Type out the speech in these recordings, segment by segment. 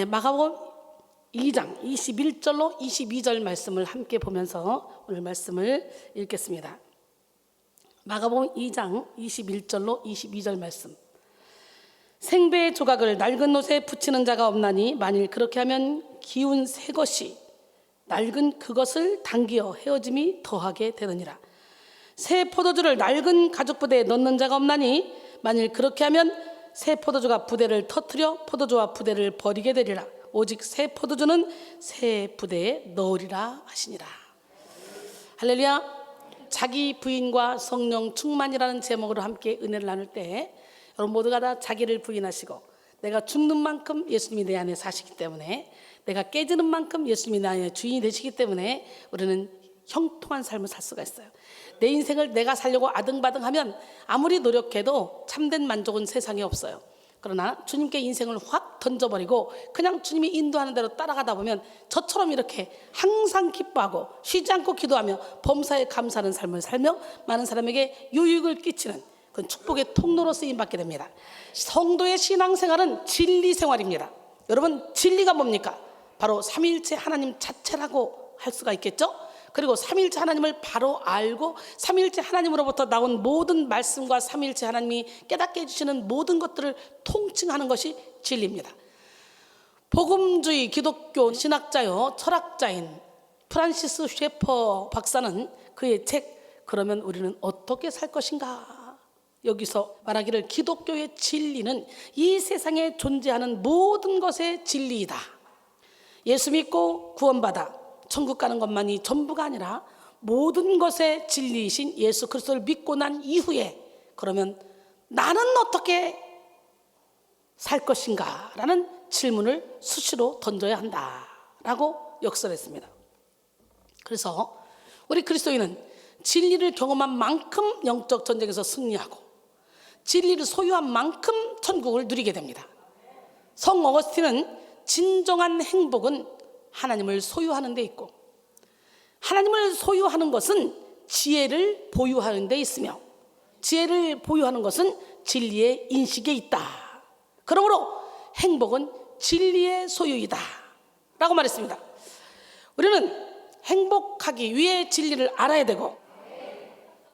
마가복음 2장 21절로 22절 말씀을 함께 보면서 오늘 말씀을 읽겠습니다. 마가복음 2장 21절로 22절 말씀. 생배의 조각을 낡은 옷에 붙이는 자가 없나니 만일 그렇게 하면 기운 새 것이 낡은 그것을 당기어 헤어짐이 더하게 되느니라. 새 포도주를 낡은 가죽 부대에 넣는 자가 없나니 만일 그렇게 하면 새 포도주가 부대를 터뜨려 포도주와 부대를 버리게 되리라. 오직 새 포도주는 새 부대에 넣으리라 하시니라. 할렐루야. 자기 부인과 성령 충만이라는 제목으로 함께 은혜를 나눌 때 여러분 모두가 다 자기를 부인하시고 내가 죽는 만큼 예수님이 내 안에 사시기 때문에, 내가 깨지는 만큼 예수님이 내 안에 주인이 되시기 때문에 우리는 형통한 삶을 살 수가 있어요. 내 인생을 내가 살려고 아등바등하면 아무리 노력해도 참된 만족은 세상에 없어요. 그러나 주님께 인생을 확 던져버리고 그냥 주님이 인도하는 대로 따라가다 보면 저처럼 이렇게 항상 기뻐하고 쉬지 않고 기도하며 범사에 감사하는 삶을 살며 많은 사람에게 유익을 끼치는 그건 축복의 통로로 쓰임받게 됩니다. 성도의 신앙생활은 진리 생활입니다. 여러분, 진리가 뭡니까? 바로 삼위일체 하나님 자체라고 할 수가 있겠죠? 그리고 삼위일체 하나님을 바로 알고 삼위일체 하나님으로부터 나온 모든 말씀과 삼위일체 하나님이 깨닫게 해주시는 모든 것들을 통칭하는 것이 진리입니다. 복음주의 기독교 신학자요 철학자인 프란시스 셰퍼 박사는 그의 책 그러면 우리는 어떻게 살 것인가, 여기서 말하기를 기독교의 진리는 이 세상에 존재하는 모든 것의 진리이다. 예수 믿고 구원받아 천국 가는 것만이 전부가 아니라 모든 것의 진리이신 예수 그리스도를 믿고 난 이후에 그러면 나는 어떻게 살 것인가 라는 질문을 수시로 던져야 한다라고 역설했습니다. 그래서 우리 그리스도인은 진리를 경험한 만큼 영적 전쟁에서 승리하고 진리를 소유한 만큼 천국을 누리게 됩니다. 성 어거스틴은 진정한 행복은 하나님을 소유하는 데 있고 하나님을 소유하는 것은 지혜를 보유하는 데 있으며 지혜를 보유하는 것은 진리의 인식에 있다. 그러므로 행복은 진리의 소유이다 라고 말했습니다. 우리는 행복하기 위해 진리를 알아야 되고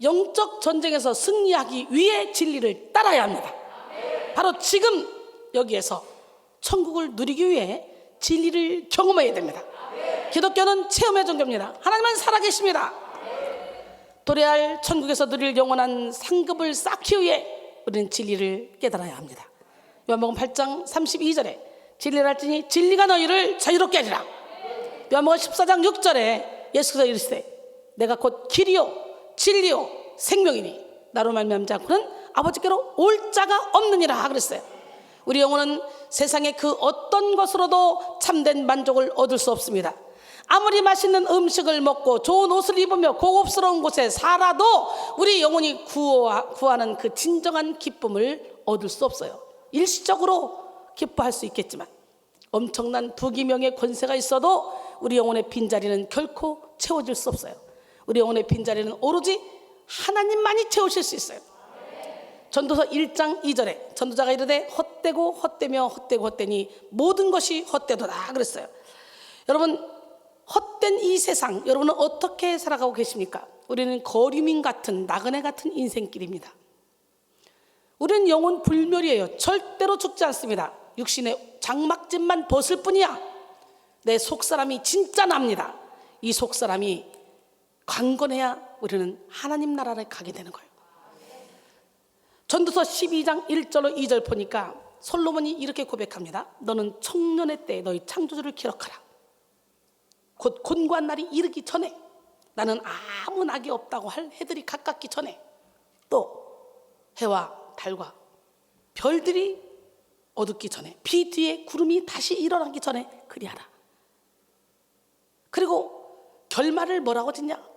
영적 전쟁에서 승리하기 위해 진리를 따라야 합니다. 바로 지금 여기에서 천국을 누리기 위해 진리를 경험해야 됩니다. 기독교는 체험의 종교입니다. 하나님은 살아계십니다. 도래할 천국에서 누릴 영원한 상급을 쌓기 위해 우리는 진리를 깨달아야 합니다. 요한복음 8장 32절에 진리를 알지니 진리가 너희를 자유롭게 하리라. 요한복음 14장 6절에 예수께서 이르시되 내가 곧 길이요 진리요 생명이니 나로 말미암지 않고는 아버지께로 올 자가 없느니라 그랬어요. 우리 영혼은 세상의 그 어떤 것으로도 참된 만족을 얻을 수 없습니다. 아무리 맛있는 음식을 먹고 좋은 옷을 입으며 고급스러운 곳에 살아도 우리 영혼이 구하는 그 진정한 기쁨을 얻을 수 없어요. 일시적으로 기뻐할 수 있겠지만 엄청난 부귀명예 권세가 있어도 우리 영혼의 빈자리는 결코 채워질 수 없어요. 우리 영혼의 빈자리는 오로지 하나님만이 채우실 수 있어요. 전도서 1장 2절에 전도자가 이르되 헛되고 헛되며 헛되고 헛되니 모든 것이 헛되도다 그랬어요. 여러분, 헛된 이 세상 여러분은 어떻게 살아가고 계십니까? 우리는 거류민 같은 나그네 같은 인생길입니다. 우리는 영혼 불멸이에요. 절대로 죽지 않습니다. 육신의 장막짓만 벗을 뿐이야. 내 속사람이 진짜 납니다. 이 속사람이 강건해야 우리는 하나님 나라를 가게 되는 거예요. 전도서 12장 1절로 2절 보니까 솔로몬이 이렇게 고백합니다. 너는 청년의 때에 너희 창조주를 기록하라. 곧 곤고한 날이 이르기 전에, 나는 아무 낙이 없다고 할 해들이 가깝기 전에, 또 해와 달과 별들이 어둡기 전에, 비 뒤에 구름이 다시 일어나기 전에 그리하라. 그리고 결말을 뭐라고 짓냐?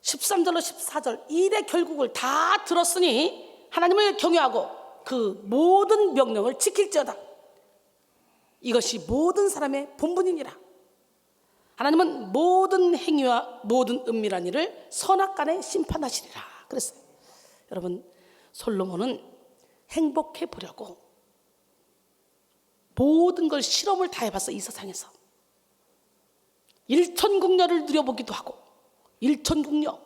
13절로 14절 일의 결국을 다 들었으니 하나님을 경외하고 그 모든 명령을 지킬지어다. 이것이 모든 사람의 본분이니라. 하나님은 모든 행위와 모든 은밀한 일을 선악간에 심판하시리라 그랬어요. 여러분, 솔로몬은 행복해 보려고 모든 걸 실험을 다 해봤어. 이 세상에서 일천국녀를 누려보기도 하고. 일천국녀,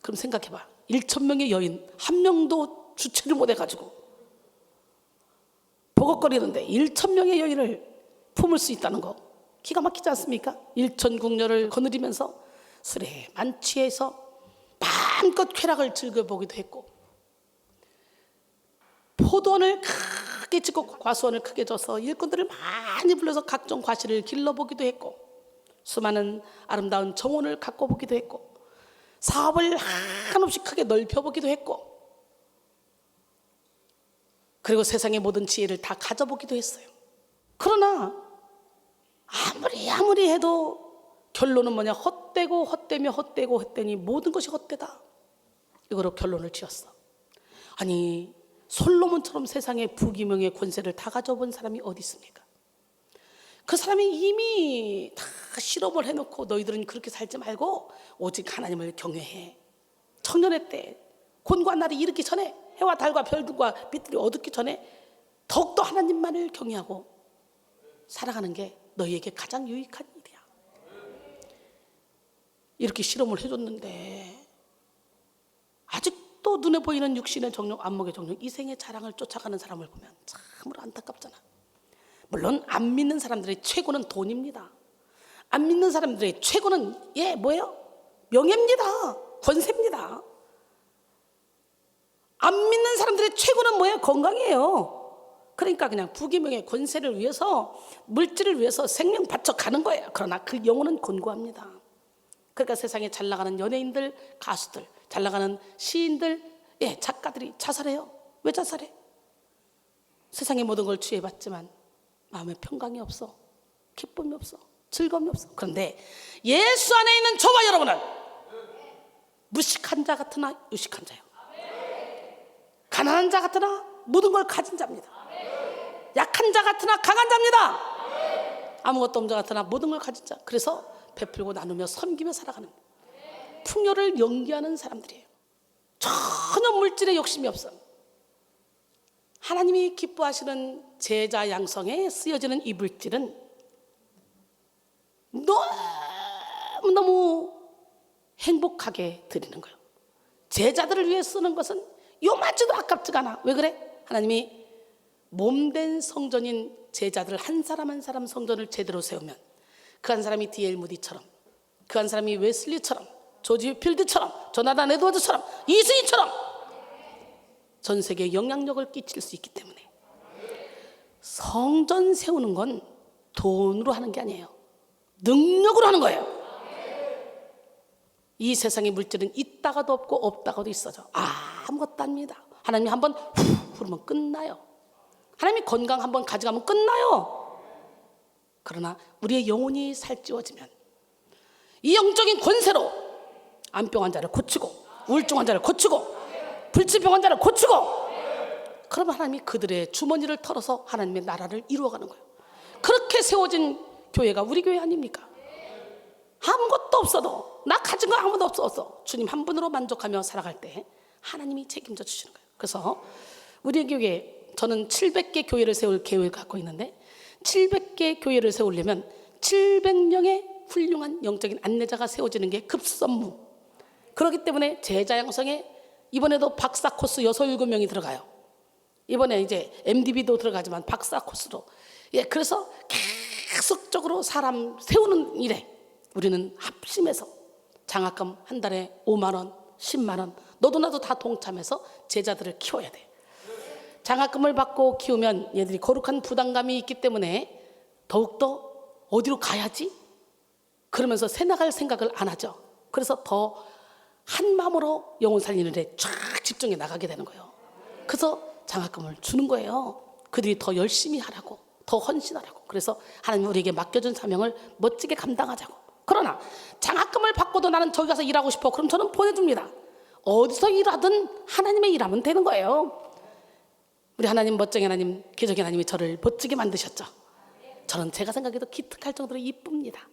그럼 생각해봐. 1,000명의 여인 한 명도 주체를 못해가지고 버벅거리는데 1,000명의 여인을 품을 수 있다는 거 기가 막히지 않습니까? 일천국녀를 거느리면서 술에 만취해서 마음껏 쾌락을 즐겨보기도 했고, 포도원을 크게 짓고 과수원을 크게 져서 일꾼들을 많이 불러서 각종 과실을 길러보기도 했고, 수많은 아름다운 정원을 가꿔보기도 했고, 사업을 한없이 크게 넓혀보기도 했고, 그리고 세상의 모든 지혜를 다 가져보기도 했어요. 그러나 아무리 해도 결론은 뭐냐? 헛되고 헛되며 헛되고 헛되니 모든 것이 헛되다. 이거로 결론을 지었어. 아니, 솔로몬처럼 세상의 부귀명예 권세를 다 가져본 사람이 어디 있습니까? 그 사람이 이미 다 실험을 해놓고 너희들은 그렇게 살지 말고 오직 하나님을 경외해. 청년의 때 곤고한 날이 이르기 전에, 해와 달과 별들과 빛들이 어둡기 전에 더욱더 하나님만을 경외하고 살아가는 게 너희에게 가장 유익한 일이야. 이렇게 실험을 해줬는데 아직도 눈에 보이는 육신의 정욕, 안목의 정욕, 이생의 자랑을 쫓아가는 사람을 보면 참으로 안타깝잖아. 물론 안 믿는 사람들의 최고는 돈입니다. 안 믿는 사람들의 최고는 뭐예요? 명예입니다. 권세입니다. 안 믿는 사람들의 최고는 뭐예요? 건강이에요. 그러니까 그냥 부귀명예 권세를 위해서, 물질을 위해서 생명 바쳐 가는 거예요. 그러나 그 영혼은 곤고합니다. 그러니까 세상에 잘 나가는 연예인들, 가수들, 잘 나가는 시인들, 작가들이 자살해요. 왜 자살해? 세상의 모든 걸 취해봤지만 마음에 평강이 없어, 기쁨이 없어, 즐거움이 없어. 그런데 예수 안에 있는 저와 여러분은 무식한 자 같으나 유식한 자요, 가난한 자 같으나 모든 걸 가진 자입니다. 약한 자 같으나 강한 자입니다. 아무것도 없는 자 같으나 모든 걸 가진 자. 그래서 베풀고 나누며 섬기며 살아가는, 풍요를 연기하는 사람들이에요. 전혀 물질에 욕심이 없어. 하나님이 기뻐하시는 제자 양성에 쓰여지는 이 물질은 너무너무 행복하게 드리는 거예요. 제자들을 위해 쓰는 것은 요만치도 아깝지가 않아. 왜 그래? 하나님이 몸된 성전인 제자들 한 사람 한 사람 성전을 제대로 세우면 그 한 사람이 D.L. 무디처럼, 그 한 사람이 웨슬리처럼, 조지 필드처럼, 조나단 에드워즈처럼, 이수인처럼 전 세계에 영향력을 끼칠 수 있기 때문에 성전 세우는 건 돈으로 하는 게 아니에요. 능력으로 하는 거예요. 이 세상의 물질은 있다가도 없고 없다가도 있어져. 아무것도 아닙니다. 하나님이 한번 부르면 끝나요. 하나님이 건강 한번 가져가면 끝나요. 그러나 우리의 영혼이 살찌워지면 이 영적인 권세로 암병 환자를 고치고, 우울증 환자를 고치고, 불치병 환자를 고치고, 그러면 하나님이 그들의 주머니를 털어서 하나님의 나라를 이루어가는 거예요. 그렇게 세워진 교회가 우리 교회 아닙니까? 아무것도 없어도, 나 가진 거 아무도 없어, 주님 한 분으로 만족하며 살아갈 때 하나님이 책임져 주시는 거예요. 그래서 우리 교회, 저는 700개 교회를 세울 계획을 갖고 있는데 700개 교회를 세우려면 700명의 훌륭한 영적인 안내자가 세워지는 게 급선무. 그렇기 때문에 제자 양성에 이번에도 박사 코스 6, 7명이 들어가요. 이번에 이제 MDB도 들어가지만 박사 코스도. 그래서 계속적으로 사람 세우는 일에 우리는 합심해서 장학금 한 달에 5만 원, 10만 원, 너도 나도 다 동참해서 제자들을 키워야 돼. 장학금을 받고 키우면 얘들이 거룩한 부담감이 있기 때문에 더욱더 어디로 가야지? 그러면서 새 나갈 생각을 안 하죠. 그래서 더 한 마음으로 영혼 살리는 데 쫙 집중해 나가게 되는 거예요. 그래서 장학금을 주는 거예요. 그들이 더 열심히 하라고, 더 헌신하라고. 그래서 하나님 우리에게 맡겨준 사명을 멋지게 감당하자고. 그러나 장학금을 받고도 나는 저기 가서 일하고 싶어. 그럼 저는 보내줍니다. 어디서 일하든 하나님의 일하면 되는 거예요. 우리 하나님, 멋쟁이 하나님, 기적의 하나님이 저를 멋지게 만드셨죠. 저는 제가 생각해도 기특할 정도로 이쁩니다.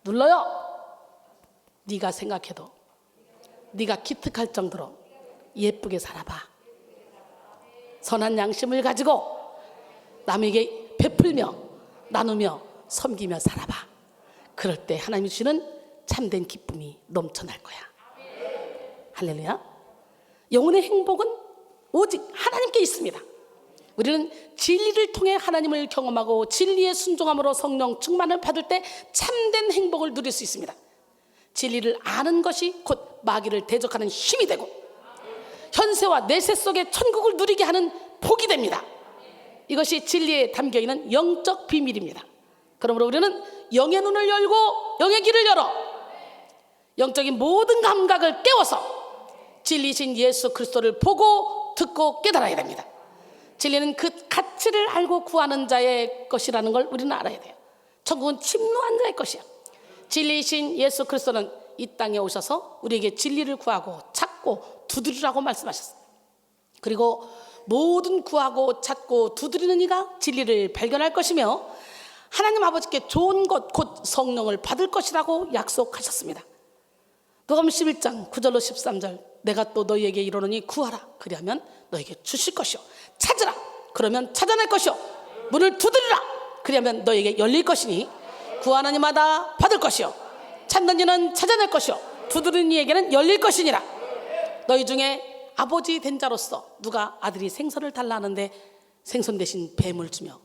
눌러요. 네가 생각해도, 네가 기특할 정도로 예쁘게 살아봐. 선한 양심을 가지고 남에게 베풀며 나누며 섬기며 살아봐. 그럴 때 하나님이 주시는 참된 기쁨이 넘쳐날 거야. 할렐루야. 영혼의 행복은 오직 하나님께 있습니다. 우리는 진리를 통해 하나님을 경험하고 진리의 순종함으로 성령 충만을 받을 때 참된 행복을 누릴 수 있습니다. 진리를 아는 것이 곧 마귀를 대적하는 힘이 되고 현세와 내세 속에 천국을 누리게 하는 복이 됩니다. 이것이 진리에 담겨있는 영적 비밀입니다. 그러므로 우리는 영의 눈을 열고 영의 길을 열어 영적인 모든 감각을 깨워서 진리신 예수 그리스도를 보고 듣고 깨달아야 됩니다. 진리는 그 가치를 알고 구하는 자의 것이라는 걸 우리는 알아야 돼요. 천국은 침노한 자의 것이야. 진리이신 예수 그리스도는 이 땅에 오셔서 우리에게 진리를 구하고 찾고 두드리라고 말씀하셨어요. 그리고 모든 구하고 찾고 두드리는 이가 진리를 발견할 것이며 하나님 아버지께 좋은 것 곧 성령을 받을 것이라고 약속하셨습니다. 누가복음 11장 9절로 13절 내가 또 너희에게 이르노니 구하라 그리하면 너에게 주실 것이요 찾으라 그러면 찾아낼 것이요 문을 두드리라 그리하면 너에게 열릴 것이니 구하는 이마다 받을 것이요 찾는 이는 찾아낼 것이요 두드리는 이에게는 열릴 것이니라. 너희 중에 아버지 된 자로서 누가 아들이 생선을 달라 하는데 생선 대신 뱀을 주며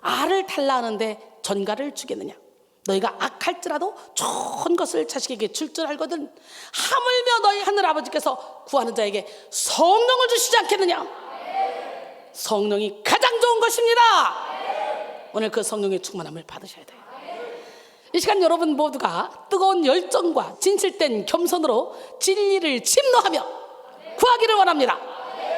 알을 달라 하는데 전갈을 주겠느냐. 너희가 악할지라도 좋은 것을 자식에게 줄 줄 알거든 하물며 너희 하늘 아버지께서 구하는 자에게 성령을 주시지 않겠느냐. 성령이 가장 좋은 것입니다. 오늘 그 성령의 충만함을 받으셔야 돼요. 이 시간 여러분 모두가 뜨거운 열정과 진실된 겸손으로 진리를 침노하며 구하기를 원합니다.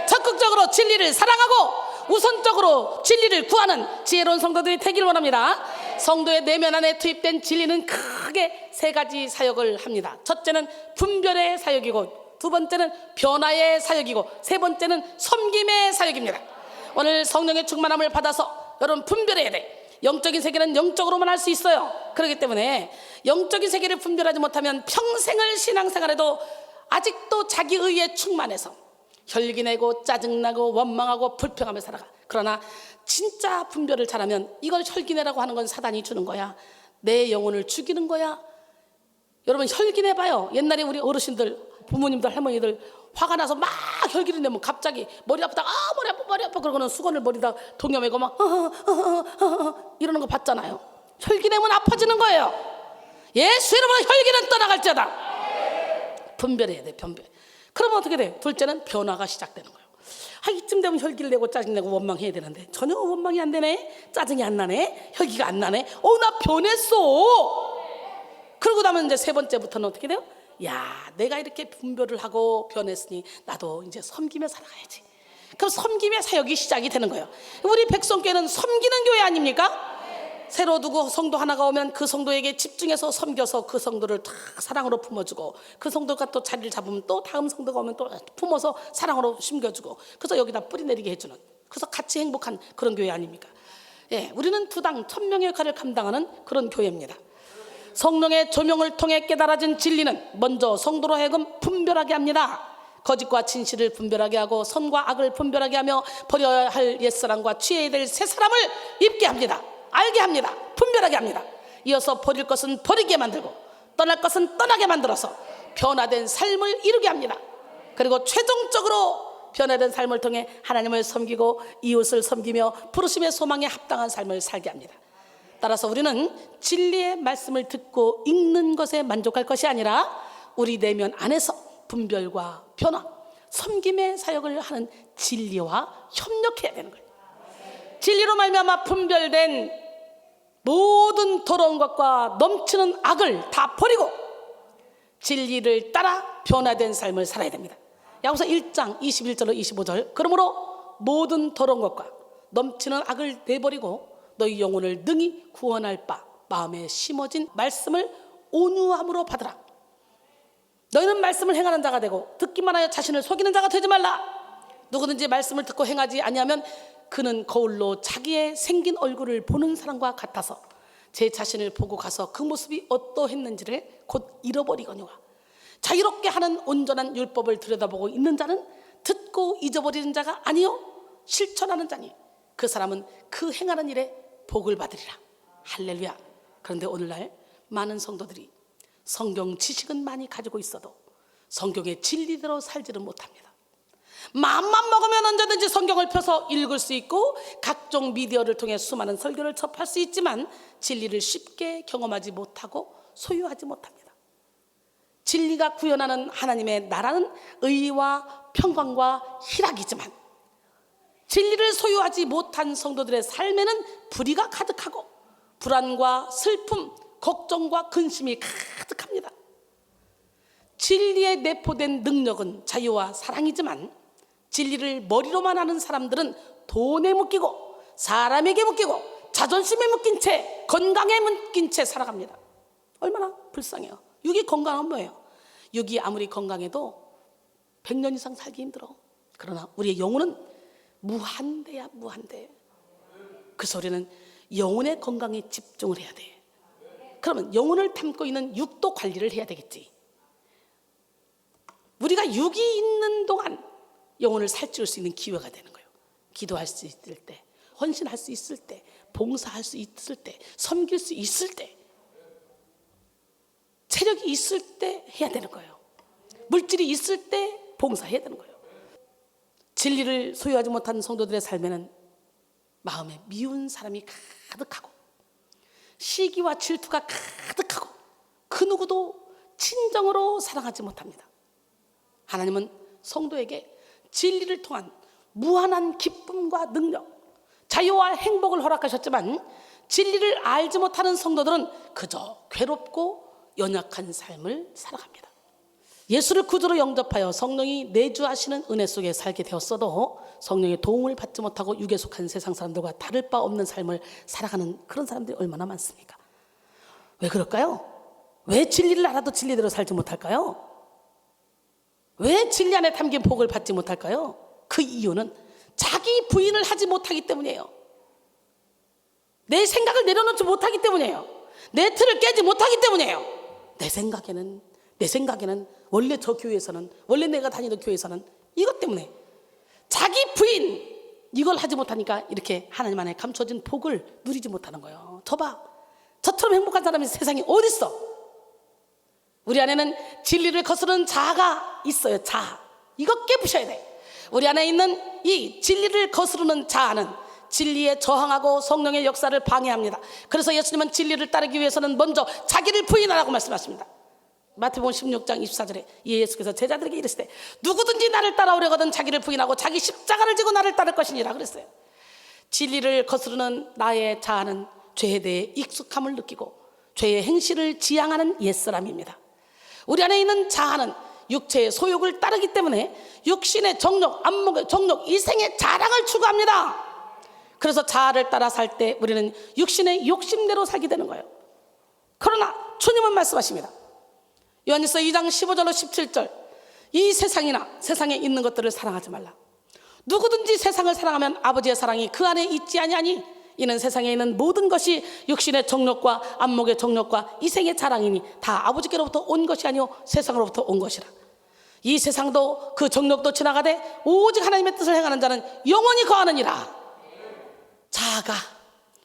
적극적으로 진리를 사랑하고 우선적으로 진리를 구하는 지혜로운 성도들이 되기를 원합니다. 성도의 내면 안에 투입된 진리는 크게 세 가지 사역을 합니다. 첫째는 분별의 사역이고 두 번째는 변화의 사역이고 세 번째는 섬김의 사역입니다. 오늘 성령의 충만함을 받아서 여러분 분별해야 돼. 영적인 세계는 영적으로만 할 수 있어요. 그렇기 때문에 영적인 세계를 분별하지 못하면 평생을 신앙생활해도 아직도 자기 의에 충만해서 혈기내고 짜증나고 원망하고 불평하며 살아가. 그러나 진짜 분별을 잘하면 이걸 혈기내라고 하는 건 사단이 주는 거야. 내 영혼을 죽이는 거야. 여러분 혈기내봐요. 옛날에 우리 어르신들 부모님들 할머니들 화가 나서 막 혈기를 내면 갑자기 머리 아프다가 머리 아파 그러고는 수건을 머리다 동여매고 막 이러는 거 봤잖아요. 혈기 내면 아파지는 거예요. 예수 이름으로 혈기는 떠나갈지어다. 분별해야 돼. 분별. 그러면 어떻게 돼? 둘째는 변화가 시작되는 거예요. 이쯤 되면 혈기를 내고 짜증내고 원망해야 되는데 전혀 원망이 안 되네. 짜증이 안 나네. 혈기가 안 나네. 나 변했어. 그러고 나면 이제 세 번째부터는 어떻게 돼요? 야, 내가 이렇게 분별을 하고 변했으니 나도 이제 섬기며 살아가야지. 그럼 섬김의 사역이 시작이 되는 거예요. 우리 백성교회는 섬기는 교회 아닙니까? 새로 누구 성도 하나가 오면 그 성도에게 집중해서 섬겨서 그 성도를 다 사랑으로 품어주고 그 성도가 또 자리를 잡으면 또 다음 성도가 오면 또 품어서 사랑으로 심겨주고 그래서 여기다 뿌리내리게 해주는, 그래서 같이 행복한 그런 교회 아닙니까? 예, 우리는 두당 1000명의 역할을 감당하는 그런 교회입니다. 성령의 조명을 통해 깨달아진 진리는 먼저 성도로 하여금 분별하게 합니다. 거짓과 진실을 분별하게 하고 선과 악을 분별하게 하며 버려야 할 옛사람과 취해야 될 새사람을 입게 합니다. 알게 합니다. 분별하게 합니다. 이어서 버릴 것은 버리게 만들고 떠날 것은 떠나게 만들어서 변화된 삶을 이루게 합니다. 그리고 최종적으로 변화된 삶을 통해 하나님을 섬기고 이웃을 섬기며 부르심의 소망에 합당한 삶을 살게 합니다. 따라서 우리는 진리의 말씀을 듣고 읽는 것에 만족할 것이 아니라 우리 내면 안에서 분별과 변화, 섬김의 사역을 하는 진리와 협력해야 되는 거예요. 진리로 말미암아 분별된 모든 더러운 것과 넘치는 악을 다 버리고 진리를 따라 변화된 삶을 살아야 됩니다. 야고보서 1장 21절로 25절 그러므로 모든 더러운 것과 넘치는 악을 내버리고 너희 영혼을 능히 구원할 바 마음에 심어진 말씀을 온유함으로 받으라. 너희는 말씀을 행하는 자가 되고 듣기만 하여 자신을 속이는 자가 되지 말라. 누구든지 말씀을 듣고 행하지 아니하면 그는 거울로 자기의 생긴 얼굴을 보는 사람과 같아서 제 자신을 보고 가서 그 모습이 어떠했는지를 곧 잃어버리거니와. 자유롭게 하는 온전한 율법을 들여다보고 있는 자는 듣고 잊어버리는 자가 아니요 실천하는 자니. 그 사람은 그 행하는 일에 복을 받으리라. 할렐루야. 그런데 오늘날 많은 성도들이 성경 지식은 많이 가지고 있어도 성경의 진리대로 살지를 못합니다. 마음만 먹으면 언제든지 성경을 펴서 읽을 수 있고 각종 미디어를 통해 수많은 설교를 접할 수 있지만 진리를 쉽게 경험하지 못하고 소유하지 못합니다. 진리가 구현하는 하나님의 나라는 의와 평강과 희락이지만 진리를 소유하지 못한 성도들의 삶에는 불의가 가득하고 불안과 슬픔, 걱정과 근심이 가득합니다. 진리에 내포된 능력은 자유와 사랑이지만 진리를 머리로만 아는 사람들은 돈에 묶이고 사람에게 묶이고 자존심에 묶인 채 건강에 묶인 채 살아갑니다. 얼마나 불쌍해요. 육이 건강한 뭐예요? 육이 아무리 건강해도 100년 이상 살기 힘들어. 그러나 우리의 영혼은 무한대야, 무한대. 그래서 우리는 영혼의 건강에 집중을 해야 돼. 그러면 영혼을 담고 있는 육도 관리를 해야 되겠지. 우리가 육이 있는 동안 영혼을 살찌울 수 있는 기회가 되는 거예요. 기도할 수 있을 때, 헌신할 수 있을 때, 봉사할 수 있을 때, 섬길 수 있을 때, 체력이 있을 때 해야 되는 거예요. 물질이 있을 때 봉사해야 되는 거예요. 진리를 소유하지 못한 성도들의 삶에는 마음에 미운 사람이 가득하고 시기와 질투가 가득하고 그 누구도 진정으로 사랑하지 못합니다. 하나님은 성도에게 진리를 통한 무한한 기쁨과 능력, 자유와 행복을 허락하셨지만 진리를 알지 못하는 성도들은 그저 괴롭고 연약한 삶을 살아갑니다. 예수를 구주로 영접하여 성령이 내주하시는 은혜 속에 살게 되었어도 성령의 도움을 받지 못하고 육에 속한 세상 사람들과 다를 바 없는 삶을 살아가는 그런 사람들이 얼마나 많습니까? 왜 그럴까요? 왜 진리를 알아도 진리대로 살지 못할까요? 왜 진리 안에 담긴 복을 받지 못할까요? 그 이유는 자기 부인을 하지 못하기 때문이에요. 내 생각을 내려놓지 못하기 때문이에요. 내 틀을 깨지 못하기 때문이에요. 내 생각에는 원래 저 교회에서는, 원래 내가 다니던 교회에서는 이것 때문에 자기 부인 이걸 하지 못하니까 이렇게 하나님 안에 감춰진 복을 누리지 못하는 거예요. 저봐, 저처럼 행복한 사람이 세상에 어디 있어? 우리 안에는 진리를 거스르는 자아가 있어요. 자아, 이거 깨부셔야 돼. 우리 안에 있는 이 진리를 거스르는 자아는 진리에 저항하고 성령의 역사를 방해합니다. 그래서 예수님은 진리를 따르기 위해서는 먼저 자기를 부인하라고 말씀하십니다. 마태복음 16장 24절에 예수께서 제자들에게 이르시되 누구든지 나를 따라오려거든 자기를 부인하고 자기 십자가를 지고 나를 따를 것이니라 그랬어요. 진리를 거스르는 나의 자아는 죄에 대해 익숙함을 느끼고 죄의 행실을 지향하는 옛사람입니다. 우리 안에 있는 자아는 육체의 소욕을 따르기 때문에 육신의 정욕, 안목의 정욕, 이생의 자랑을 추구합니다. 그래서 자아를 따라 살 때 우리는 육신의 욕심대로 살게 되는 거예요. 그러나 주님은 말씀하십니다. 요한일서 2장 15절로 17절, 이 세상이나 세상에 있는 것들을 사랑하지 말라. 누구든지 세상을 사랑하면 아버지의 사랑이 그 안에 있지 아니하니 이는 세상에 있는 모든 것이 육신의 정욕과 안목의 정욕과 이생의 자랑이니 다 아버지께로부터 온 것이 아니오 세상으로부터 온 것이라. 이 세상도 그 정욕도 지나가되 오직 하나님의 뜻을 행하는 자는 영원히 거하느니라. 자아가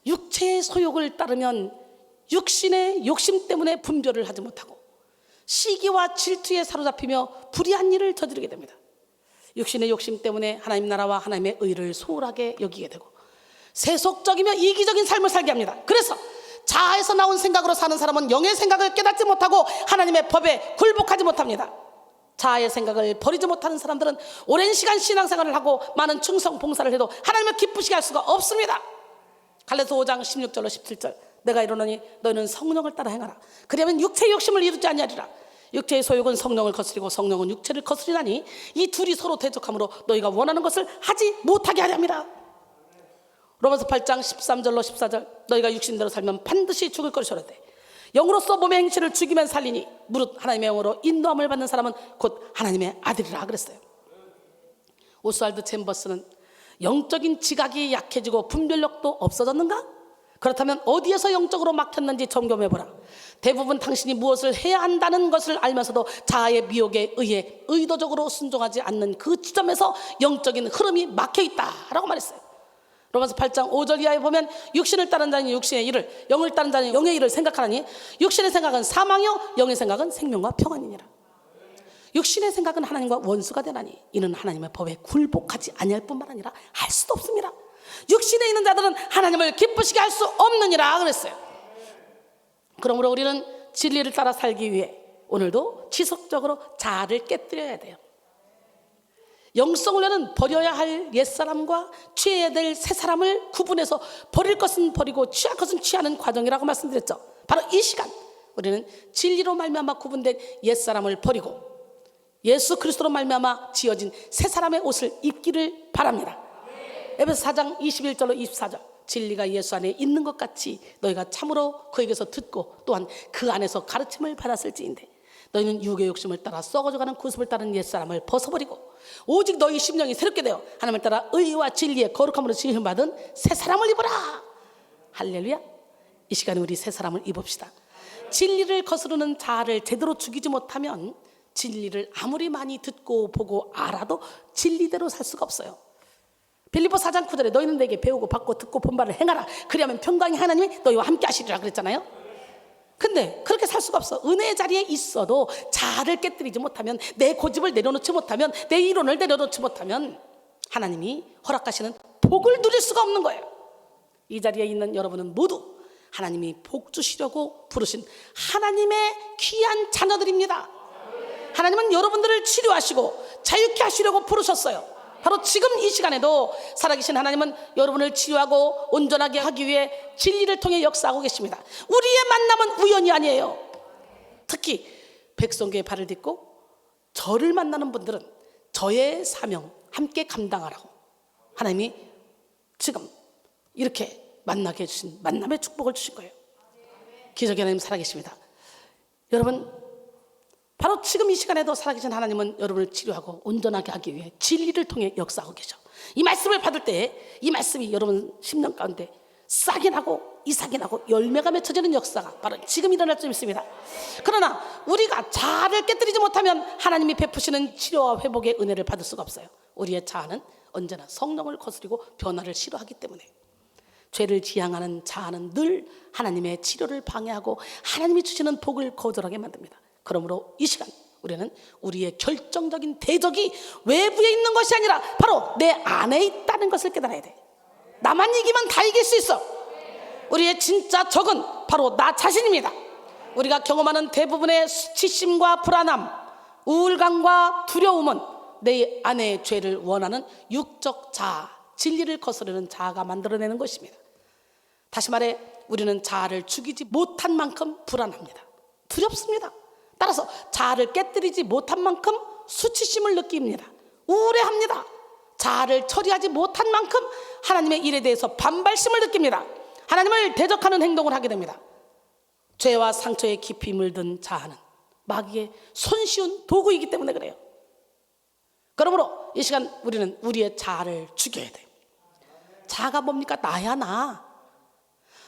육체의 소욕을 따르면 육신의 욕심 때문에 분별을 하지 못하고 시기와 질투에 사로잡히며 불의한 일을 저지르게 됩니다. 육신의 욕심 때문에 하나님 나라와 하나님의 의를 소홀하게 여기게 되고 세속적이며 이기적인 삶을 살게 합니다. 그래서 자아에서 나온 생각으로 사는 사람은 영의 생각을 깨닫지 못하고 하나님의 법에 굴복하지 못합니다. 자아의 생각을 버리지 못하는 사람들은 오랜 시간 신앙생활을 하고 많은 충성 봉사를 해도 하나님을 기쁘시게 할 수가 없습니다. 갈라디아서 5장 16절로 17절, 내가 이르노니 너희는 성령을 따라 행하라. 그러면 육체의 욕심을 이루지 아니하리라. 육체의 소욕은 성령을 거스리고 성령은 육체를 거스리나니 이 둘이 서로 대적함으로 너희가 원하는 것을 하지 못하게 하려 함이라. 로마서 8장 13절로 14절, 너희가 육신대로 살면 반드시 죽을 것이라되 영으로서 몸의 행실을 죽이면 살리니 무릇 하나님의 영으로 인도함을 받는 사람은 곧 하나님의 아들이라 그랬어요. 오스왈드 챔버스는 영적인 지각이 약해지고 분별력도 없어졌는가? 그렇다면 어디에서 영적으로 막혔는지 점검해보라. 대부분 당신이 무엇을 해야 한다는 것을 알면서도 자아의 미혹에 의해 의도적으로 순종하지 않는 그 지점에서 영적인 흐름이 막혀있다라고 말했어요. 로마서 8장 5절 이하에 보면 육신을 따른 자는 육신의 일을, 영을 따른 자는 영의 일을 생각하라니 육신의 생각은 사망이요 영의 생각은 생명과 평안이니라. 육신의 생각은 하나님과 원수가 되나니 이는 하나님의 법에 굴복하지 아니할 뿐만 아니라 할 수도 없습니다. 육신에 있는 자들은 하나님을 기쁘시게 할 수 없느니라 그랬어요. 그러므로 우리는 진리를 따라 살기 위해 오늘도 지속적으로 자아를 깨뜨려야 돼요. 영성을 위해서는 버려야 할 옛사람과 취해야 될 새사람을 구분해서 버릴 것은 버리고 취할 것은 취하는 과정이라고 말씀드렸죠. 바로 이 시간 우리는 진리로 말미암아 구분된 옛사람을 버리고 예수 그리스도로 말미암아 지어진 새사람의 옷을 입기를 바랍니다. 에베소 4장 21절로 24절 진리가 예수 안에 있는 것 같이 너희가 참으로 그에게서 듣고 또한 그 안에서 가르침을 받았을지인데 너희는 육의 욕심을 따라 썩어져가는 구습을 따른 옛사람을 벗어버리고 오직 너희 심령이 새롭게 되어 하나님을 따라 의와 진리의 거룩함으로 지으심 받은 새사람을 입어라. 할렐루야. 이 시간에 우리 새사람을 입읍시다. 진리를 거스르는 자아를 제대로 죽이지 못하면 진리를 아무리 많이 듣고 보고 알아도 진리대로 살 수가 없어요. 빌립보 4장 9절에 너희는 내게 배우고 받고 듣고 본 바를 행하라. 그리하면 평강의 하나님이 너희와 함께 하시리라 그랬잖아요. 근데 그렇게 살 수가 없어. 은혜의 자리에 있어도 자아를 깨뜨리지 못하면, 내 고집을 내려놓지 못하면, 내 이론을 내려놓지 못하면 하나님이 허락하시는 복을 누릴 수가 없는 거예요. 이 자리에 있는 여러분은 모두 하나님이 복 주시려고 부르신 하나님의 귀한 자녀들입니다. 하나님은 여러분들을 치료하시고 자유케 하시려고 부르셨어요. 바로 지금 이 시간에도 살아계신 하나님은 여러분을 치유하고 온전하게 하기 위해 진리를 통해 역사하고 계십니다. 우리의 만남은 우연이 아니에요. 특히 백성교의 발을 딛고 저를 만나는 분들은 저의 사명 함께 감당하라고 하나님이 지금 이렇게 만나게 해주신 만남의 축복을 주신 거예요. 기적의 하나님 살아계십니다. 여러분, 바로 지금 이 시간에도 살아계신 하나님은 여러분을 치료하고 온전하게 하기 위해 진리를 통해 역사하고 계셔. 이 말씀을 받을 때 이 말씀이 여러분 심령 가운데 싹이 나고 이삭이 나고 열매가 맺혀지는 역사가 바로 지금 일어날 수 있습니다. 그러나 우리가 자아를 깨뜨리지 못하면 하나님이 베푸시는 치료와 회복의 은혜를 받을 수가 없어요. 우리의 자아는 언제나 성령을 거스리고 변화를 싫어하기 때문에 죄를 지향하는 자아는 늘 하나님의 치료를 방해하고 하나님이 주시는 복을 거절하게 만듭니다. 그러므로 이 시간 우리는 우리의 결정적인 대적이 외부에 있는 것이 아니라 바로 내 안에 있다는 것을 깨달아야 돼. 나만 이기면 다 이길 수 있어. 우리의 진짜 적은 바로 나 자신입니다. 우리가 경험하는 대부분의 수치심과 불안함, 우울감과 두려움은 내 안의 죄를 원하는 육적 자아, 진리를 거스르는 자아가 만들어내는 것입니다. 다시 말해 우리는 자아를 죽이지 못한 만큼 불안합니다. 두렵습니다. 따라서 자아를 깨뜨리지 못한 만큼 수치심을 느낍니다. 우울해합니다. 자아를 처리하지 못한 만큼 하나님의 일에 대해서 반발심을 느낍니다. 하나님을 대적하는 행동을 하게 됩니다. 죄와 상처에 깊이 물든 자아는 마귀의 손쉬운 도구이기 때문에 그래요. 그러므로 이 시간 우리는 우리의 자아를 죽여야 돼요. 자아가 뭡니까? 나야 나.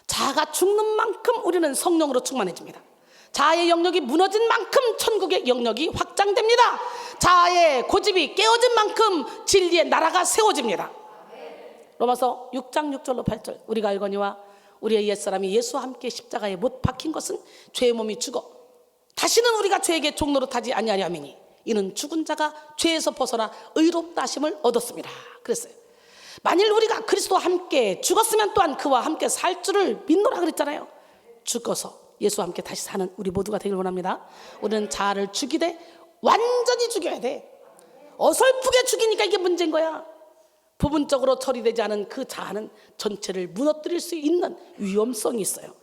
자아가 죽는 만큼 우리는 성령으로 충만해집니다. 자아의 영역이 무너진 만큼 천국의 영역이 확장됩니다. 자아의 고집이 깨어진 만큼 진리의 나라가 세워집니다. 로마서 6장 6절로 8절 우리가 알거니와 우리의 옛사람이 예수와 함께 십자가에 못 박힌 것은 죄의 몸이 죽어 다시는 우리가 죄에게 종노릇하지 아니하리니 이는 죽은 자가 죄에서 벗어나 의롭다 하심을 얻었습니다. 그랬어요. 만일 우리가 그리스도와 함께 죽었으면 또한 그와 함께 살 줄을 믿노라 그랬잖아요. 죽어서 예수와 함께 다시 사는 우리 모두가 되길 원합니다. 우리는 자아를 죽이되 완전히 죽여야 돼. 어설프게 죽이니까 이게 문제인 거야. 부분적으로 처리되지 않은 그 자아는 전체를 무너뜨릴 수 있는 위험성이 있어요.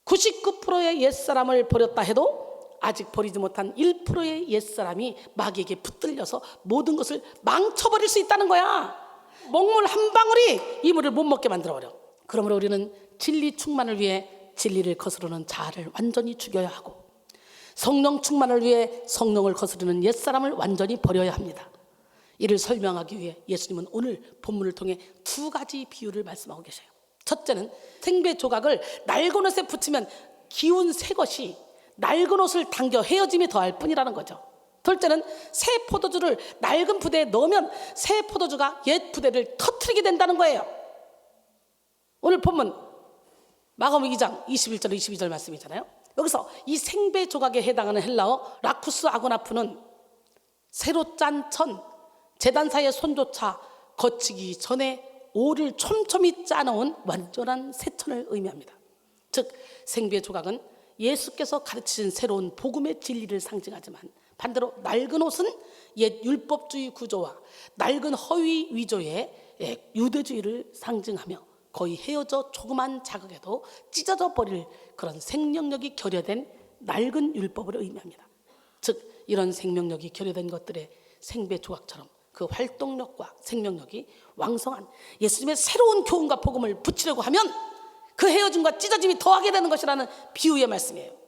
99%의 옛사람을 버렸다 해도 아직 버리지 못한 1%의 옛사람이 마귀에게 붙들려서 모든 것을 망쳐버릴 수 있다는 거야. 먹물 한 방울이 이물을 못 먹게 만들어버려. 그러므로 우리는 진리 충만을 위해 진리를 거스르는 자아를 완전히 죽여야 하고 성령 충만을 위해 성령을 거스르는 옛사람을 완전히 버려야 합니다. 이를 설명하기 위해 예수님은 오늘 본문을 통해 두 가지 비유를 말씀하고 계셔요. 첫째는 생배 조각을 낡은 옷에 붙이면 기운 새 것이 낡은 옷을 당겨 헤어짐이 더할 뿐이라는 거죠. 둘째는 새 포도주를 낡은 부대에 넣으면 새 포도주가 옛 부대를 터뜨리게 된다는 거예요. 오늘 본문 마가복음 2장 21절 22절 말씀이잖아요. 여기서 이 생배 조각에 해당하는 헬라어 라쿠스 아고나프는 새로 짠 천, 제단사의 손조차 거치기 전에 오를 촘촘히 짜놓은 완전한 새천을 의미합니다. 즉 생배 조각은 예수께서 가르치신 새로운 복음의 진리를 상징하지만, 반대로 낡은 옷은 옛 율법주의 구조와 낡은 허위 위조의 유대주의를 상징하며 거의 헤어져 조그만 자극에도 찢어져 버릴 그런 생명력이 결여된 낡은 율법을 의미합니다. 즉 이런 생명력이 결여된 것들의 생배 조각처럼 그 활동력과 생명력이 왕성한 예수님의 새로운 교훈과 복음을 붙이려고 하면 그 헤어짐과 찢어짐이 더하게 되는 것이라는 비유의 말씀이에요.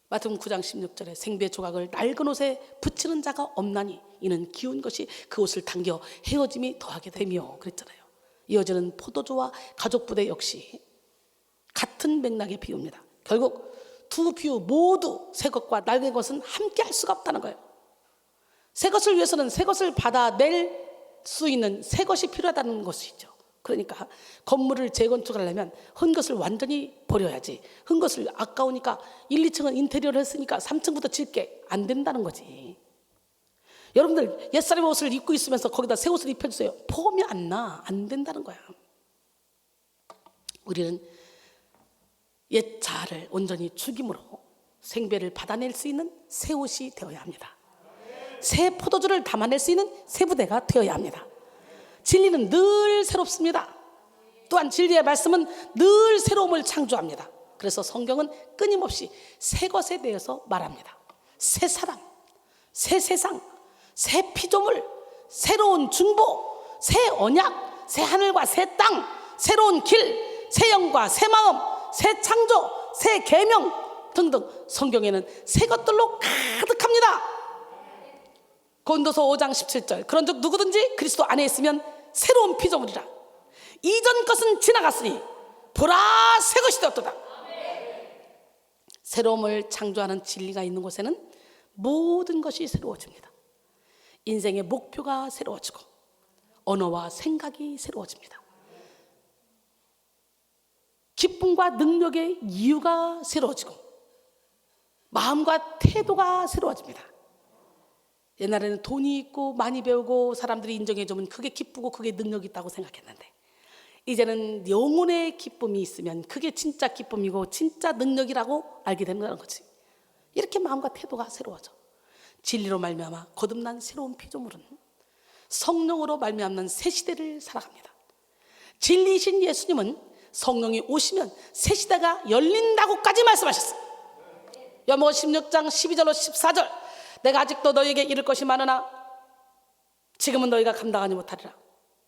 마태복음 9장 16절에 생배 조각을 낡은 옷에 붙이는 자가 없나니 이는 기운 것이 그 옷을 당겨 헤어짐이 더하게 되며 그랬잖아요. 이어지는 포도주와 가족부대 역시 같은 맥락의 비유입니다. 결국 두 비유 모두 새 것과 낡은 것은 함께 할 수가 없다는 거예요. 새 것을 위해서는 새 것을 받아낼 수 있는 새 것이 필요하다는 것이죠. 그러니까 건물을 재건축하려면 한 것을 완전히 버려야지. 한 것을 아까우니까 1, 2층은 인테리어를 했으니까 3층부터 질게 안 된다는 거지. 여러분들 옛사람의 옷을 입고 있으면서 거기다 새 옷을 입혀주세요. 폼이 안 나. 안 된다는 거야. 우리는 옛 자아를 온전히 죽임으로 생배를 받아낼 수 있는 새 옷이 되어야 합니다. 새 포도주를 담아낼 수 있는 새 부대가 되어야 합니다. 진리는 늘 새롭습니다. 또한 진리의 말씀은 늘 새로움을 창조합니다. 그래서 성경은 끊임없이 새 것에 대해서 말합니다. 새 사람, 새 세상, 새 피조물, 새로운 중보, 새 언약, 새 하늘과 새 땅, 새로운 길, 새 영과 새 마음, 새 창조, 새 계명 등등 성경에는 새 것들로 가득합니다. 고린도서 5장 17절 그런즉 누구든지 그리스도 안에 있으면 새로운 피조물이라. 이전 것은 지나갔으니 보라 새 것이 되었도다. 새로움을 창조하는 진리가 있는 곳에는 모든 것이 새로워집니다. 인생의 목표가 새로워지고 언어와 생각이 새로워집니다. 기쁨과 능력의 이유가 새로워지고 마음과 태도가 새로워집니다. 옛날에는 돈이 있고 많이 배우고 사람들이 인정해주면 그게 기쁘고 그게 능력이 있다고 생각했는데, 이제는 영혼의 기쁨이 있으면 그게 진짜 기쁨이고 진짜 능력이라고 알게 되는 거지. 이렇게 마음과 태도가 새로워져. 진리로 말미암아 거듭난 새로운 피조물은 성령으로 말미암는 새 시대를 살아갑니다. 진리이신 예수님은 성령이 오시면 새 시대가 열린다고까지 말씀하셨어요. 요한복음 16장 12절로 14절 내가 아직도 너희에게 이를 것이 많으나 지금은 너희가 감당하지 못하리라.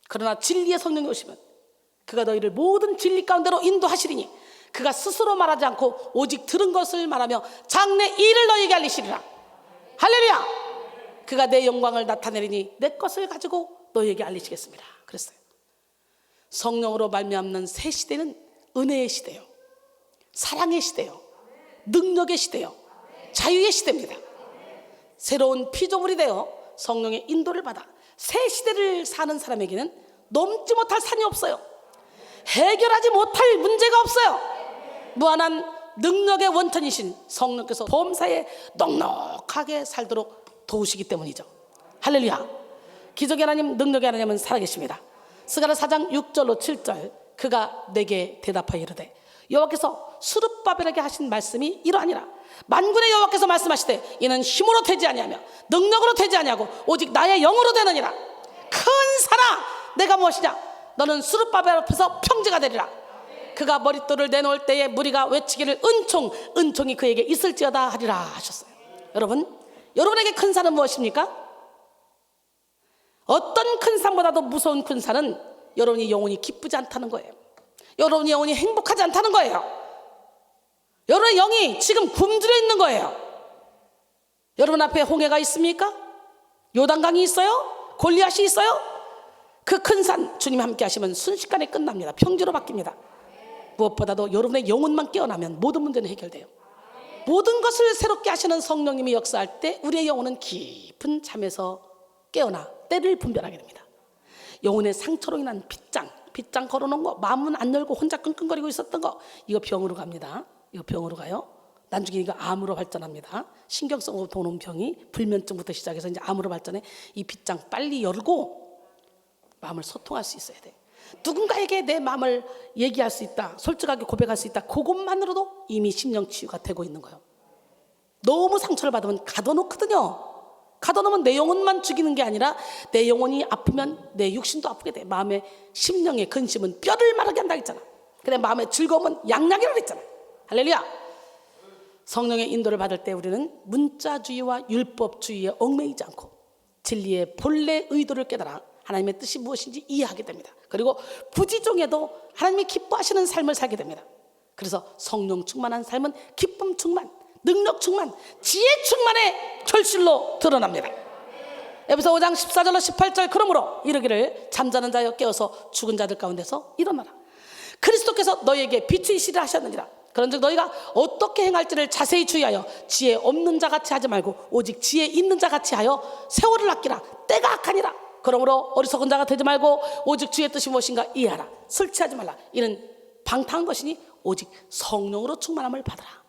그러나 진리의 성령이 오시면 그가 너희를 모든 진리 가운데로 인도하시리니 그가 스스로 말하지 않고 오직 들은 것을 말하며 장래 일을 너희에게 알리시리라. 할렐루야. 그가 내 영광을 나타내리니 내 것을 가지고 너희에게 알리시겠습니다. 그랬어요. 성령으로 말미암는 새 시대는 은혜의 시대요, 사랑의 시대요, 능력의 시대요, 자유의 시대입니다. 새로운 피조물이 되어 성령의 인도를 받아 새 시대를 사는 사람에게는 넘지 못할 산이 없어요. 해결하지 못할 문제가 없어요. 무한한 능력의 원천이신 성령께서 범사에 넉넉하게 살도록 도우시기 때문이죠. 할렐루야. 기적의 하나님, 능력의 하나님은 살아계십니다. 스가랴 4장 6절로 7절 그가 내게 대답하여 이르되 여호와께서 스룹바벨에게 하신 말씀이 이러하니라. 만군의 여호와께서 말씀하시되 이는 힘으로 되지 아니하며 능력으로 되지 아니하고 오직 나의 영으로 되느니라. 큰 사람 내가 무엇이냐? 너는 스룹바벨 앞에서 평지가 되리라. 그가 머릿돌을 내놓을 때에 무리가 외치기를 은총이 그에게 있을지어다 하리라 하셨어요. 여러분에게 큰 산은 무엇입니까? 어떤 큰 산보다도 무서운 큰 산은 여러분이 영혼이 기쁘지 않다는 거예요. 여러분이 영혼이 행복하지 않다는 거예요. 여러분의 영이 지금 굶주려 있는 거예요. 여러분 앞에 홍해가 있습니까? 요단강이 있어요? 골리앗이 있어요? 그 큰 산 주님 함께 하시면 순식간에 끝납니다. 평지로 바뀝니다. 무엇보다도 여러분의 영혼만 깨어나면 모든 문제는 해결돼요. 모든 것을 새롭게 하시는 성령님이 역사할 때 우리의 영혼은 깊은 잠에서 깨어나 때를 분별하게 됩니다. 영혼의 상처로 인한 빗장 걸어놓은 거, 마음은 안 열고 혼자 끙끙거리고 있었던 거, 이거 병으로 갑니다. 이거 병으로 가요. 나중에 이거 암으로 발전합니다. 신경성으로 도는 병이 불면증부터 시작해서 이제 암으로 발전해. 이 빗장 빨리 열고 마음을 소통할 수 있어야 돼. 누군가에게 내 마음을 얘기할 수 있다, 솔직하게 고백할 수 있다, 그것만으로도 이미 심령 치유가 되고 있는 거예요. 너무 상처를 받으면 가둬놓거든요. 가둬놓으면 내 영혼만 죽이는 게 아니라 내 영혼이 아프면 내 육신도 아프게 돼. 마음의 심령의 근심은 뼈를 마르게 한다 했잖아. 근데 마음의 즐거움은 양약이라고 했잖아. 할렐루야. 성령의 인도를 받을 때 우리는 문자주의와 율법주의에 얽매이지 않고 진리의 본래 의도를 깨달아 하나님의 뜻이 무엇인지 이해하게 됩니다. 그리고 부지중에도 하나님이 기뻐하시는 삶을 살게 됩니다. 그래서 성령 충만한 삶은 기쁨 충만, 능력 충만, 지혜 충만의 결실로 드러납니다. 에베소 5장 14절로 18절, 그러므로 이르기를 잠자는 자여 깨어서 죽은 자들 가운데서 일어나라. 그리스도께서 너희에게 빛이시라 하셨느니라. 그런즉 너희가 어떻게 행할지를 자세히 주의하여 지혜 없는 자같이 하지 말고 오직 지혜 있는 자같이 하여 세월을 아끼라. 때가 악하니라. 그러므로 어리석은 자가 되지 말고 오직 주의 뜻이 무엇인가 이해하라. 술 취하지 말라. 이는 방탕한 것이니 오직 성령으로 충만함을 받으라.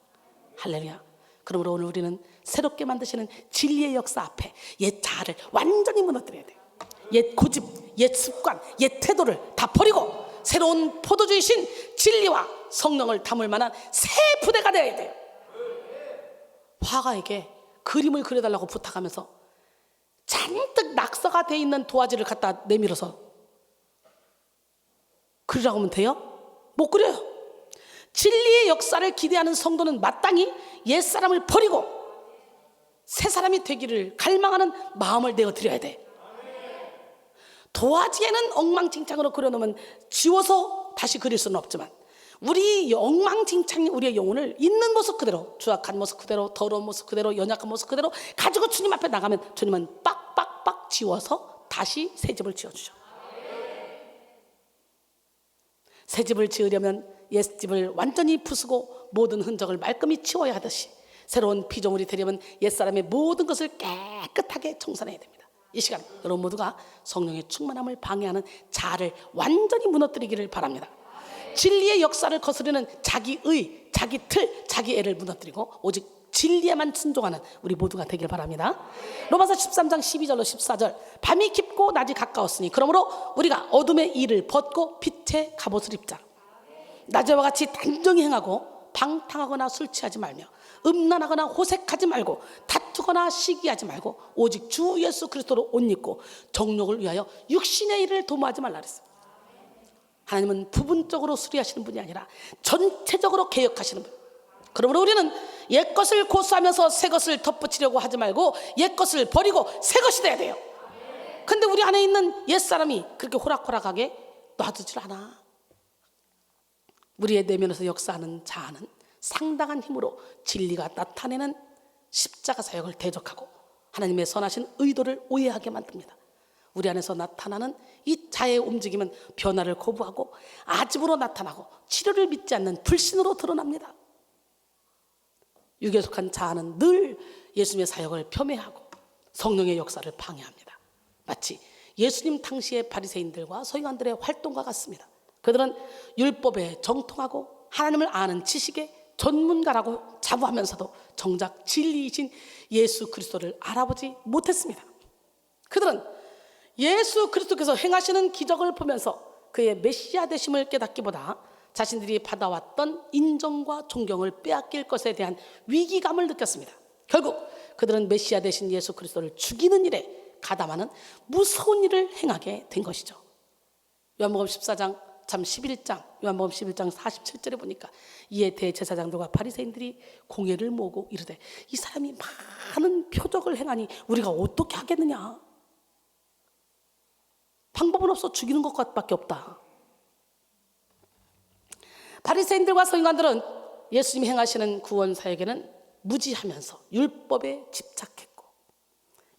할렐루야. 그러므로 오늘 우리는 새롭게 만드시는 진리의 역사 앞에 옛 자아를 완전히 무너뜨려야 돼요. 옛 고집, 옛 습관, 옛 태도를 다 버리고 새로운 포도주이신 진리와 성령을 담을 만한 새 부대가 되어야 돼요. 화가에게 그림을 그려달라고 부탁하면서 잔뜩 낙서가 돼 있는 도화지를 갖다 내밀어서 그리라고 하면 돼요? 못 그려요. 진리의 역사를 기대하는 성도는 마땅히 옛사람을 버리고 새 사람이 되기를 갈망하는 마음을 내어드려야 돼. 도화지에는 엉망진창으로 그려놓으면 지워서 다시 그릴 수는 없지만 우리 엉망진창이 우리의 영혼을 있는 모습 그대로, 추악한 모습 그대로, 더러운 모습 그대로, 연약한 모습 그대로 가지고 주님 앞에 나가면 주님은 빡빡빡 지워서 다시 새 집을 지어주죠. 새 집을 지으려면 옛집을 완전히 부수고 모든 흔적을 말끔히 치워야 하듯이 새로운 피조물이 되려면 옛사람의 모든 것을 깨끗하게 청산해야 됩니다. 이 시간 여러분 모두가 성령의 충만함을 방해하는 자아를 완전히 무너뜨리기를 바랍니다. 진리의 역사를 거스르는 자기의, 자기 틀, 자기 애를 무너뜨리고 오직 진리에만 순종하는 우리 모두가 되길 바랍니다. 로마서 13장 12절로 14절, 밤이 깊고 낮이 가까웠으니 그러므로 우리가 어둠의 일을 벗고 빛의 갑옷을 입자. 낮에와 같이 단정히 행하고 방탕하거나 술 취하지 말며 음란하거나 호색하지 말고 다투거나 시기하지 말고 오직 주 예수 그리스도로 옷 입고 정욕을 위하여 육신의 일을 도모하지 말라 그랬어요. 하나님은 부분적으로 수리하시는 분이 아니라 전체적으로 개혁하시는 분. 그러므로 우리는 옛것을 고수하면서 새것을 덧붙이려고 하지 말고 옛것을 버리고 새것이 돼야 돼요. 근데 우리 안에 있는 옛사람이 그렇게 호락호락하게 놔두질 않아. 우리의 내면에서 역사하는 자아는 상당한 힘으로 진리가 나타내는 십자가 사역을 대적하고 하나님의 선하신 의도를 오해하게 만듭니다. 우리 안에서 나타나는 이 자의 움직임은 변화를 거부하고 아집으로 나타나고 치료를 믿지 않는 불신으로 드러납니다. 육에 속한 자아는 늘 예수님의 사역을 폄훼하고 성령의 역사를 방해합니다. 마치 예수님 당시의 바리새인들과 서기관들의 활동과 같습니다. 그들은 율법에 정통하고 하나님을 아는 지식의 전문가라고 자부하면서도 정작 진리이신 예수 그리스도를 알아보지 못했습니다. 그들은 예수 그리스도께서 행하시는 기적을 보면서 그의 메시아 되심을 깨닫기보다 자신들이 받아왔던 인정과 존경을 빼앗길 것에 대한 위기감을 느꼈습니다. 결국 그들은 메시아 되신 예수 그리스도를 죽이는 일에 가담하는 무서운 일을 행하게 된 것이죠. 요한복음 14장 참 11장 요한복음 11장 47절에 보니까 이에 대제사장들과 바리새인들이 공회를 모으고 이르되 이 사람이 많은 표적을 행하니 우리가 어떻게 하겠느냐. 방법은 없어 죽이는 것밖에 없다. 바리새인들과 서기관들은 예수님이 행하시는 구원 사역에는 무지하면서 율법에 집착했고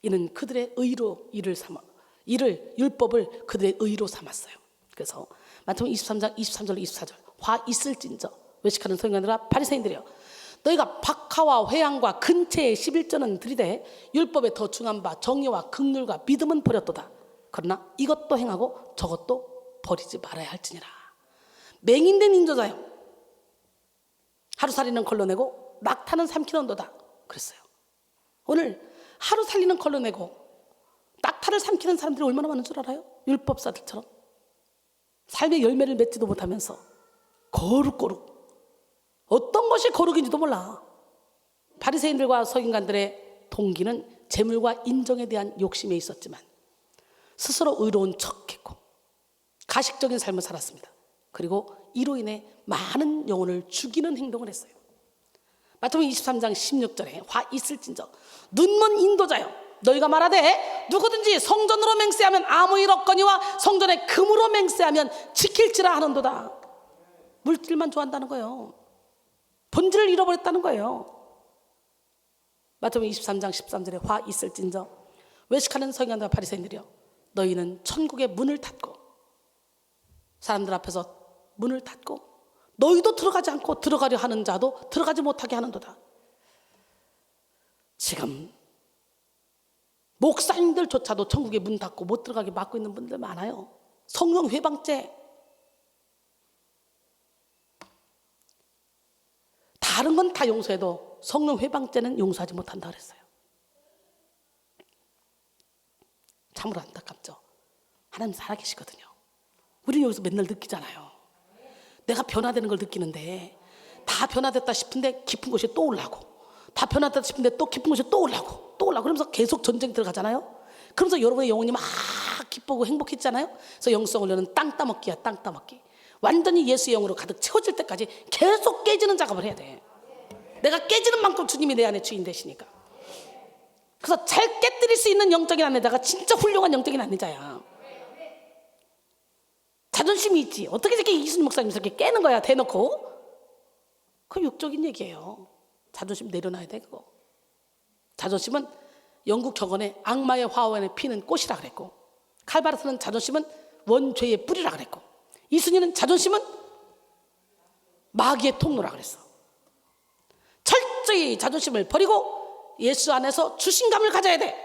이는 그들의 의로 율법을 그들의 의로 삼았어요. 그래서 마태복음 23장 23절 24절 화 있을진저 외식하는 서기관들과 바리새인들이여 너희가 박하와 회양과 근체의 11조는 들이되 율법에 더 중한 바 정의와 긍휼과 믿음은 버렸도다. 그러나 이것도 행하고 저것도 버리지 말아야 할지니라. 맹인된 인도자여, 하루살이는 걸러내고 낙타는 삼키는도다 그랬어요. 오늘 하루 살리는 걸러내고 낙타를 삼키는 사람들이 얼마나 많은 줄 알아요? 율법사들처럼 삶의 열매를 맺지도 못하면서 거룩거룩, 어떤 것이 거룩인지도 몰라. 바리새인들과 서기관들의 동기는 재물과 인정에 대한 욕심에 있었지만 스스로 의로운 척했고 가식적인 삶을 살았습니다. 그리고 이로 인해 많은 영혼을 죽이는 행동을 했어요. 마태복음 23장 16절에 화 있을진저 눈먼 인도자여, 너희가 말하되 누구든지 성전으로 맹세하면 아무 일 없거니와 성전에 금으로 맹세하면 지킬지라 하는도다. 물질만 좋아한다는 거예요. 본질을 잃어버렸다는 거예요. 마태복음 23장 13절에 화 있을진저 외식하는 서기관들과 바리새인들이여, 너희는 천국의 문을 닫고, 사람들 앞에서 문을 닫고 너희도 들어가지 않고 들어가려 하는 자도 들어가지 못하게 하는도다. 지금 목사님들조차도 천국의 문 닫고 못 들어가게 막고 있는 분들 많아요. 성령 회방죄, 다른 건 다 용서해도 성령 회방죄는 용서하지 못한다 그랬어요. 참으로 안타깝죠. 하나님 살아계시거든요. 우리는 여기서 맨날 느끼잖아요. 내가 변화되는 걸 느끼는데 다 변화됐다 싶은데 깊은 곳이 또 올라오고, 다 변화됐다 싶은데 또 깊은 곳이 또 올라오고 그러면서 계속 전쟁 들어가잖아요. 그러면서 여러분의 영혼이 막 기쁘고 행복했잖아요. 그래서 영성 훈련은 땅 따먹기야. 땅 따먹기. 완전히 예수의 영으로 가득 채워질 때까지 계속 깨지는 작업을 해야 돼. 내가 깨지는 만큼 주님이 내 안에 주인 되시니까. 그래서 잘 깨뜨릴 수 있는 영적인 안내자가 진짜 훌륭한 영적인 안내자야. 자존심이 있지. 어떻게 이렇게 이순희 목사님 이렇게 깨는 거야, 대놓고. 그 육적인 얘기예요. 자존심 내려놔야 돼, 그거. 자존심은 영국 격언에 악마의 화원에 피는 꽃이라 그랬고, 칼바르트는 자존심은 원죄의 뿌리라 그랬고, 이순희는 자존심은 마귀의 통로라 그랬어. 철저히 자존심을 버리고 예수 안에서 주신감을 가져야 돼.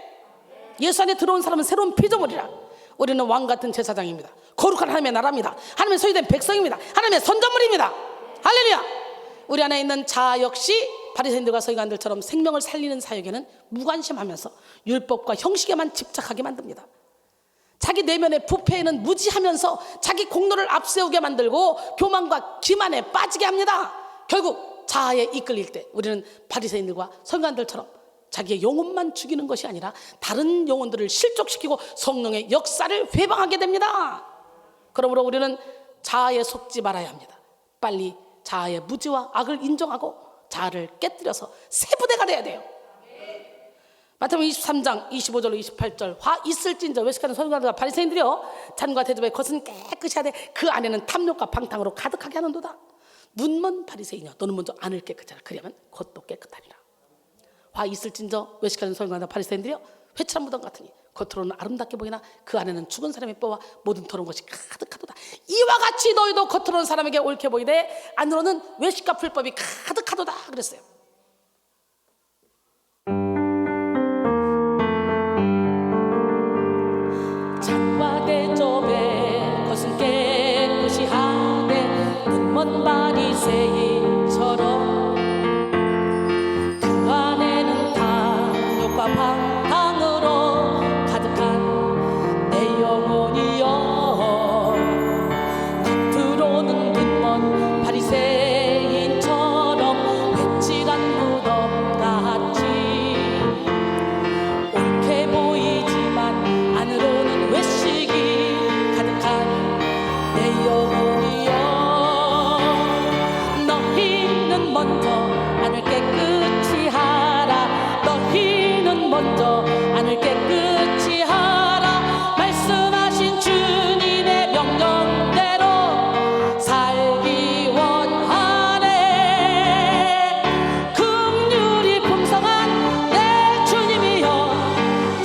예수 안에 들어온 사람은 새로운 피조물이라. 우리는 왕같은 제사장입니다. 거룩한 하나님의 나라입니다. 하나님의 소유된 백성입니다. 하나님의 선전물입니다. 할렐루야. 우리 안에 있는 자 역시 바리새인들과 서기관들처럼 생명을 살리는 사역에는 무관심하면서 율법과 형식에만 집착하게 만듭니다. 자기 내면의 부패에는 무지하면서 자기 공로를 앞세우게 만들고 교만과 기만에 빠지게 합니다. 결국 자아에 이끌릴 때 우리는 바리새인들과 서기관들처럼 자기의 영혼만 죽이는 것이 아니라 다른 영혼들을 실족시키고 성령의 역사를 회방하게 됩니다. 그러므로 우리는 자아에 속지 말아야 합니다. 빨리 자아의 무지와 악을 인정하고 자아를 깨뜨려서 새 부대가 돼야 돼요. 마태복음 23장 25절로 28절 화 있을진저 외식하는 서기관들과 바리새인들이여, 잔과 대접의 겉은 깨끗이 하되 그 안에는 탐욕과 방탕으로 가득하게 하는도다. 눈먼 바리새인이여, 너는 먼저 안을 깨끗이 하라. 그리하면 겉도 깨끗하리라. 화 있을진저 외식하는 서기관들과 바리새인들이여, 회칠한 무덤 같으니 겉으로는 아름답게 보이나 그 안에는 죽은 사람의 뼈와 모든 더러운 것이 가득하도다. 이와 같이 너희도 겉으로는 사람에게 옳게 보이되 안으로는 외식과 불법이 가득하도다 그랬어요. 잔과 대접의 겉은 깨끗이 하되 눈먼 바리새인처럼 그 안에는 탐욕과 방탕으로 가득한 내 영혼이여, 겉으로는 눈먼 바리새인처럼 회칠한 무덤 같이 옳게 보이지만 안으로는 외식이 가득한 내 영혼이여, 너희는 먼저 안을 깨끗이 하라. 너희는 먼저 안을 깨끗이 하라. 말씀하신 주님의 명령대로 살기 원하네. 긍휼이 풍성한 내 주님이여,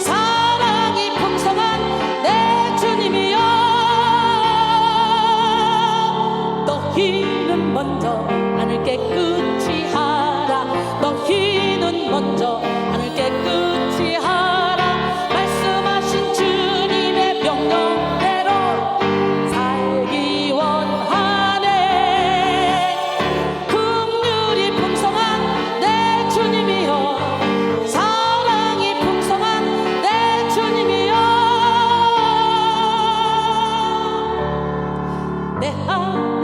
사랑이 풍성한 내 주님이여, 너희는 먼저 안을 깨끗이 하라. 너희는 먼저 안을 깨끗이 하라. 말씀하신 주님의 명령대로 살기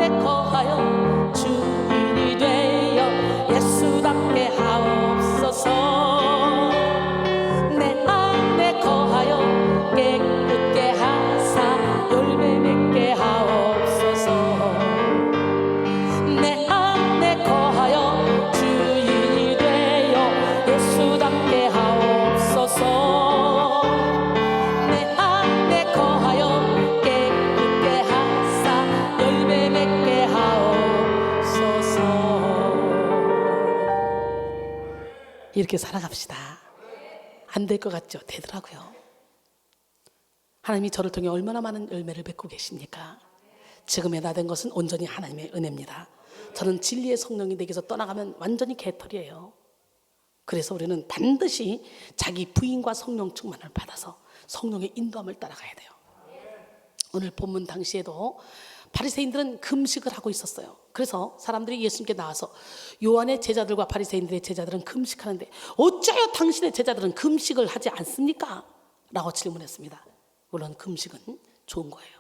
안에 거하여 주인이 되어 예수답게 하옵소서. 내 안에 거하여 깨끗게 하사 열매 맺게 하옵소서. 내 안에 거하여 주인이 되어 예수답게 하옵소서. 이렇게 살아갑시다. 안 될 것 같죠? 되더라고요. 하나님이 저를 통해 얼마나 많은 열매를 맺고 계십니까? 지금의 나 된 것은 온전히 하나님의 은혜입니다. 저는 진리의 성령이 내게서 떠나가면 완전히 개털이에요. 그래서 우리는 반드시 자기 부인과 성령 충만을 받아서 성령의 인도함을 따라가야 돼요. 오늘 본문 당시에도 바리새인들은 금식을 하고 있었어요. 그래서 사람들이 예수님께 나와서 요한의 제자들과 바리새인들의 제자들은 금식하는데 어찌하여 당신의 제자들은 금식을 하지 않습니까? 라고 질문했습니다. 물론 금식은 좋은 거예요.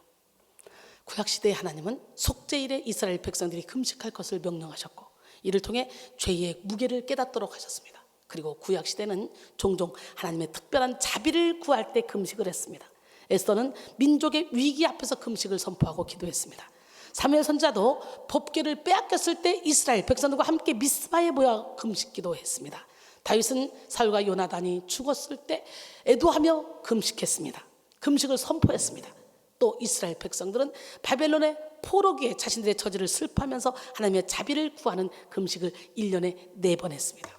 구약시대의 하나님은 속죄일에 이스라엘 백성들이 금식할 것을 명령하셨고 이를 통해 죄의 무게를 깨닫도록 하셨습니다. 그리고 구약시대는 종종 하나님의 특별한 자비를 구할 때 금식을 했습니다. 에스더는 민족의 위기 앞에서 금식을 선포하고 기도했습니다. 사무엘 선지자도 법궤를 빼앗겼을 때 이스라엘 백성들과 함께 미스바에 모여 금식 기도했습니다. 다윗은 사울과 요나단이 죽었을 때 애도하며 금식했습니다. 금식을 선포했습니다. 또 이스라엘 백성들은 바벨론의 포로기에 자신들의 처지를 슬퍼하면서 하나님의 자비를 구하는 금식을 1년에 4번 했습니다.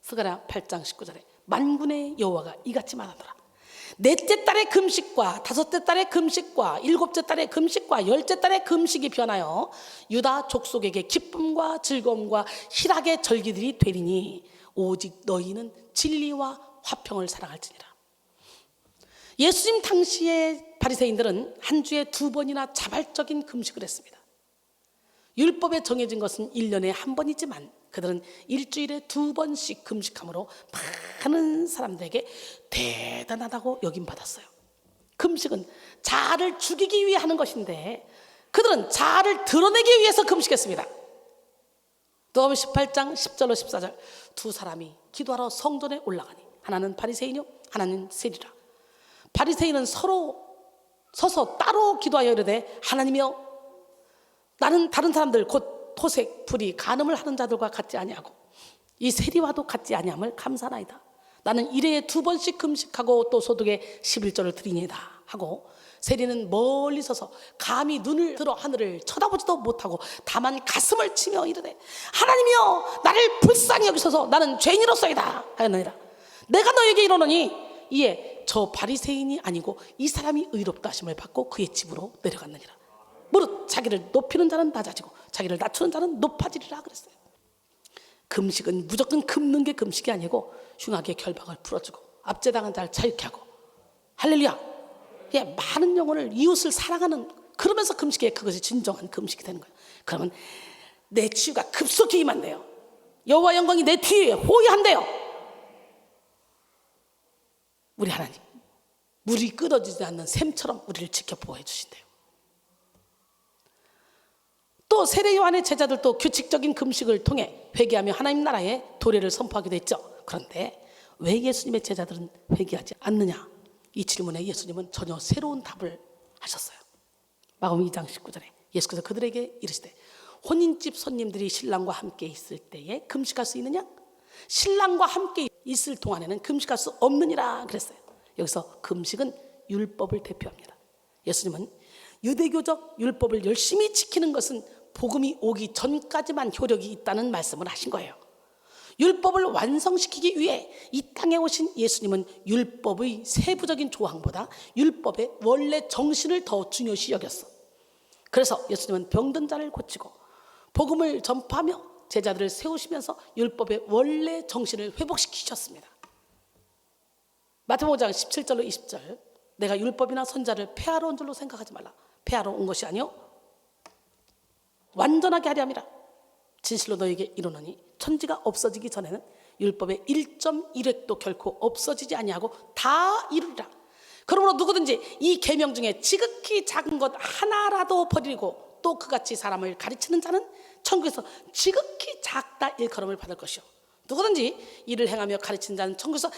스가랴 8장 19절에 만군의 여호와가 이같이 말하노라. 넷째 달의 금식과 다섯째 달의 금식과 일곱째 달의 금식과 열째 달의 금식이 변하여 유다 족속에게 기쁨과 즐거움과 희락의 절기들이 되리니 오직 너희는 진리와 화평을 사랑할지니라. 예수님 당시의 바리새인들은 한 주에 2번이나 자발적인 금식을 했습니다. 율법에 정해진 것은 1년에 1번이지만 그들은 일주일에 2번씩 금식함으로 많은 사람들에게 대단하다고 여김받았어요. 금식은 자아를 죽이기 위해 하는 것인데 그들은 자아를 드러내기 위해서 금식했습니다. 누가복음 18장 10절로 14절 두 사람이 기도하러 성전에 올라가니 하나는 바리새인이요 하나는 세리라. 바리새인은 서로 서서 따로 기도하여 이르되 하나님이여 나는 다른 사람들 곧 토색, 불의, 간음을 하는 자들과 같지 아니하고 이 세리와도 같지 아니함을 감사나이다. 나는 일회에 2번씩 금식하고 또 소득에 11조를 드리니다 하고 세리는 멀리 서서 감히 눈을 들어 하늘을 쳐다보지도 못하고 다만 가슴을 치며 이르되 하나님이여 나를 불쌍히 여기소서 나는 죄인이로소이다 하였느니라. 내가 너에게 이르노니 이에 저 바리새인이 아니고 이 사람이 의롭다 하심을 받고 그의 집으로 내려갔느니라. 무릇 자기를 높이는 자는 낮아지고 자기를 낮추는 자는 높아지리라 그랬어요. 금식은 무조건 굶는 게 금식이 아니고 흉악의 결박을 풀어주고 압제당한 자를 자유케 하고 할렐루야. 예, 많은 영혼을 이웃을 사랑하는 그러면서 금식에 그것이 진정한 금식이 되는 거예요. 그러면 내 치유가 급속히 임한대요. 여호와 영광이 내 뒤에 호위한대요. 우리 하나님 물이 끊어지지 않는 샘처럼 우리를 지켜 보호해 주신대요. 또 세례 요한의 제자들도 규칙적인 금식을 통해 회개하며 하나님 나라의 도래를 선포하기도 했죠. 그런데 왜 예수님의 제자들은 회개하지 않느냐? 이 질문에 예수님은 전혀 새로운 답을 하셨어요. 마가복음 2장 19절에 예수께서 그들에게 이르시되 혼인집 손님들이 신랑과 함께 있을 때에 금식할 수 있느냐? 신랑과 함께 있을 동안에는 금식할 수 없느니라 그랬어요. 여기서 금식은 율법을 대표합니다. 예수님은 유대교적 율법을 열심히 지키는 것은 복음이 오기 전까지만 효력이 있다는 말씀을 하신 거예요. 율법을 완성시키기 위해 이 땅에 오신 예수님은 율법의 세부적인 조항보다 율법의 원래 정신을 더 중요시 여겼어. 그래서 예수님은 병든 자를 고치고 복음을 전파하며 제자들을 세우시면서 율법의 원래 정신을 회복시키셨습니다. 마태복음 5장 17절로 20절 내가 율법이나 선자를 폐하러 온 줄로 생각하지 말라. 폐하러 온 것이 아니요 완전하게 하려 함이라. 진실로 너에게 이르노니 천지가 없어지기 전에는 율법의 1.1획도 결코 없어지지 아니하고 다 이루리라. 그러므로 누구든지 이 계명 중에 지극히 작은 것 하나라도 버리고 또 그같이 사람을 가르치는 자는 천국에서 지극히 작다 일컬음을 받을 것이요 누구든지 이를 행하며 가르치는 자는 천국에서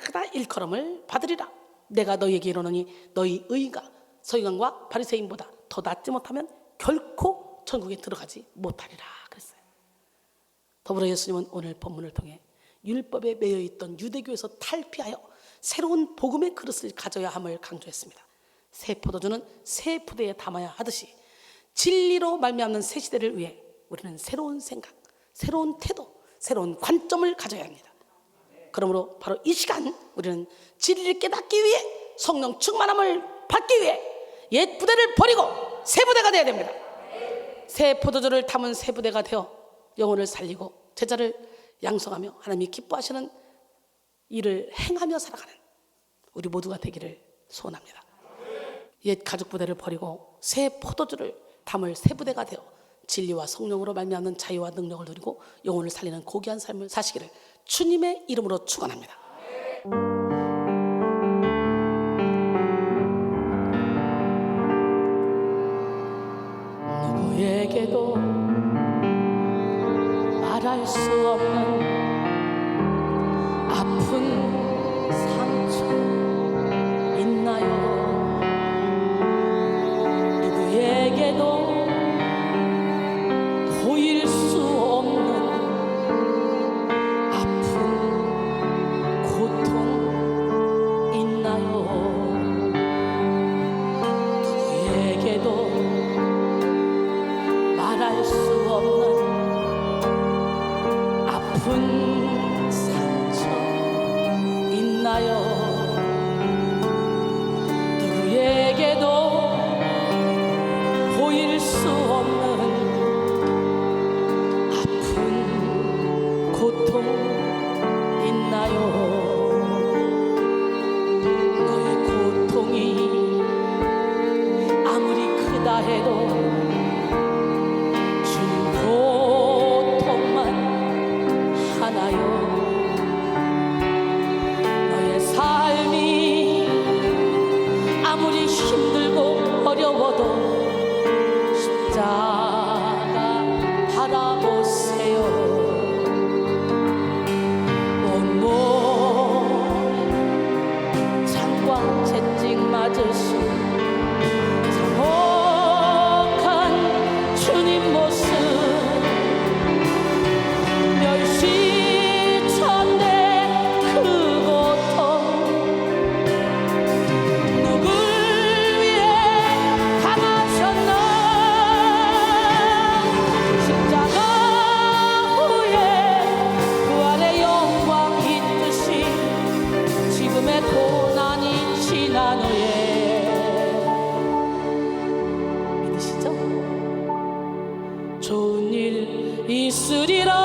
크다 일컬음을 받으리라. 내가 너희에게 이르노니 너희 의가 서기관과 바리새인보다 더 낫지 못하면 결코 천국에 들어가지 못하리라 그랬어요. 더불어 예수님은 오늘 본문을 통해 율법에 매여 있던 유대교에서 탈피하여 새로운 복음의 그릇을 가져야 함을 강조했습니다. 새 포도주는 새 푸대에 담아야 하듯이 진리로 말미암는 새 시대를 위해 우리는 새로운 생각, 새로운 태도, 새로운 관점을 가져야 합니다. 그러므로 바로 이 시간 우리는 진리를 깨닫기 위해 성령 충만함을 받기 위해 옛 부대를 버리고 새 부대가 되어야 됩니다. 새 포도주를 담은 새 부대가 되어 영혼을 살리고 제자를 양성하며 하나님이 기뻐하시는 일을 행하며 살아가는 우리 모두가 되기를 소원합니다. 옛 가죽 부대를 버리고 새 포도주를 담을 새 부대가 되어 진리와 성령으로 말미암는 자유와 능력을 누리고 영혼을 살리는 고귀한 삶을 사시기를 주님의 이름으로 축원합니다. 누구에게도 말할 수 없는 아픈 상처 있나요? 누구에게도 보일 수 없는 아픈 고통 있나요? 누구에게도 말할 수 없는 아픈 상처 있나요? 누구에게도 보일 수 없는 아픈 고통 있나요? 너의 고통이 아무리 크다 해도 주님 고통만 하나요? 너의 삶이 아무리 힘들고 어려워도 십자가 바라보세요. 온몸 창과 채찍 맞으신 참혹한 주님 모습 멸시천대 그 고통 누굴 위해 당하셨나? 십자가 후에 부활의 영광 있듯이 지금의 고난이 지난 후에 믿으시죠? 좋은 일 있으리라.